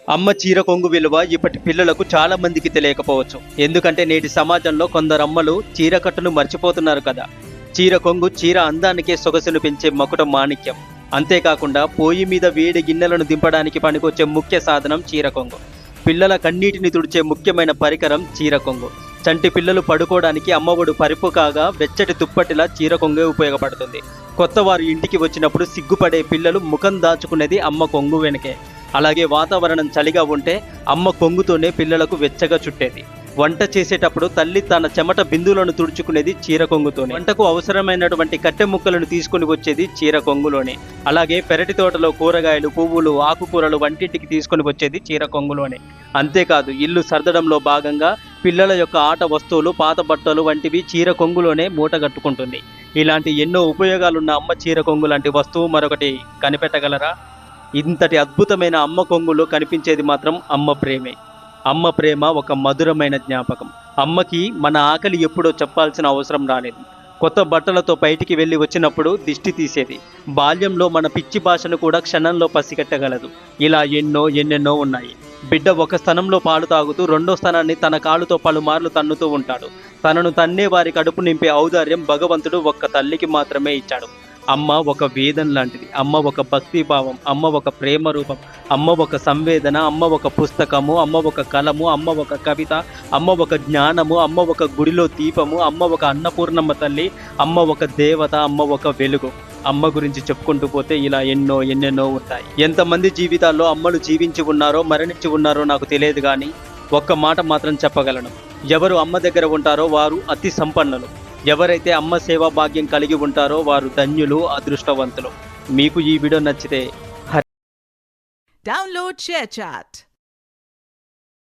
అమ్మ చీర కొంగు విలువ ఇప్పటి పిల్లలకు చాలా మందికి తెలియకపోవచ్చు. ఎందుకంటే నేటి సమాజంలో కొందరు అమ్మలు చీర కట్టును మర్చిపోతున్నారు కదా. చీర కొంగు చీర అందానికే సొగసును పెంచే మకుట మాణిక్యం. అంతేకాకుండా పొయ్యి మీద వేడి గిన్నెలను దింపడానికి పనికొచ్చే ముఖ్య సాధనం చీర కొంగు. పిల్లల కన్నీటిని తుడిచే ముఖ్యమైన పరికరం చీర కొంగు. చంటి పిల్లలు పడుకోవడానికి అమ్మఒడు పరిపు కాగా వెచ్చటి దుప్పటిలా చీర కొంగే ఉపయోగపడుతుంది. కొత్త వారు ఇంటికి వచ్చినప్పుడు సిగ్గుపడే పిల్లలు ముఖం దాచుకునేది అమ్మ కొంగు వెనకే. అలాగే వాతావరణం చలిగా ఉంటే అమ్మ కొంగుతోనే పిల్లలకు వెచ్చగా చుట్టేది. వంట చేసేటప్పుడు తల్లి తన చెమట బిందువులను తుడుచుకునేది చీర కొంగుతోనే. వంటకు అవసరమైనటువంటి కట్టె ముక్కలను తీసుకుని వచ్చేది చీర కొంగులోనే. అలాగే పెరటి తోటలో కూరగాయలు, పువ్వులు, ఆకుకూరలు వంటింటికి తీసుకుని వచ్చేది చీర కొంగులోనే. అంతేకాదు ఇల్లు సర్దడంలో భాగంగా పిల్లల యొక్క ఆట వస్తువులు, పాత బట్టలు వంటివి చీర కొంగులోనే మూటగట్టుకుంటుంది. ఇలాంటి ఎన్నో ఉపయోగాలున్న అమ్మ చీర కొంగు లాంటి వస్తువు మరొకటి కనిపెట్టగలరా? ఇంతటి అద్భుతమైన అమ్మ కొంగులో కనిపించేది మాత్రం అమ్మ ప్రేమే. అమ్మ ప్రేమ ఒక మధురమైన జ్ఞాపకం. అమ్మకి మన ఆకలి ఎప్పుడో చెప్పాల్సిన అవసరం రాలేదు. కొత్త బట్టలతో బయటికి వెళ్ళి వచ్చినప్పుడు దిష్టి తీసేది. బాల్యంలో మన పిచ్చి భాషను కూడా క్షణంలో పసిగట్టగలదు. ఇలా ఎన్నెన్నో ఉన్నాయి. బిడ్డ ఒక స్థానంలో పాలు తాగుతూ రెండో స్థానాన్ని తన కాలుతో పలుమార్లు తన్నుతూ ఉంటాడు. తనను తన్నే వారి కడుపు నింపే ఔదార్యం భగవంతుడు ఒక్క తల్లికి మాత్రమే ఇచ్చాడు. అమ్మ ఒక వేదం లాంటిది. అమ్మ ఒక భక్తిభావం. అమ్మ ఒక ప్రేమ రూపం. అమ్మ ఒక సంవేదన. అమ్మ ఒక పుస్తకము. అమ్మ ఒక కలము. అమ్మ ఒక కవిత. అమ్మ ఒక జ్ఞానము. అమ్మ ఒక గుడిలో దీపము. అమ్మ ఒక అన్నపూర్ణమ్మ తల్లి. అమ్మ ఒక దేవత. అమ్మ ఒక వెలుగు. అమ్మ గురించి చెప్పుకుంటూ పోతే ఇలా ఎన్నెన్నో ఉంటాయి. ఎంతమంది జీవితాల్లో అమ్మలు జీవించి ఉన్నారో మరణించి ఉన్నారో నాకు తెలియదు, కానీ ఒక్క మాట మాత్రం చెప్పగలను. ఎవరు అమ్మ దగ్గర ఉంటారో వారు అతి సంపన్నులు. ఎవరైతే అమ్మ సేవా భాగ్యం కలిగి ఉంటారో వారు ధన్యులు, అదృష్టవంతులు. మీకు ఈ వీడియో నచ్చితే Download ShareChat.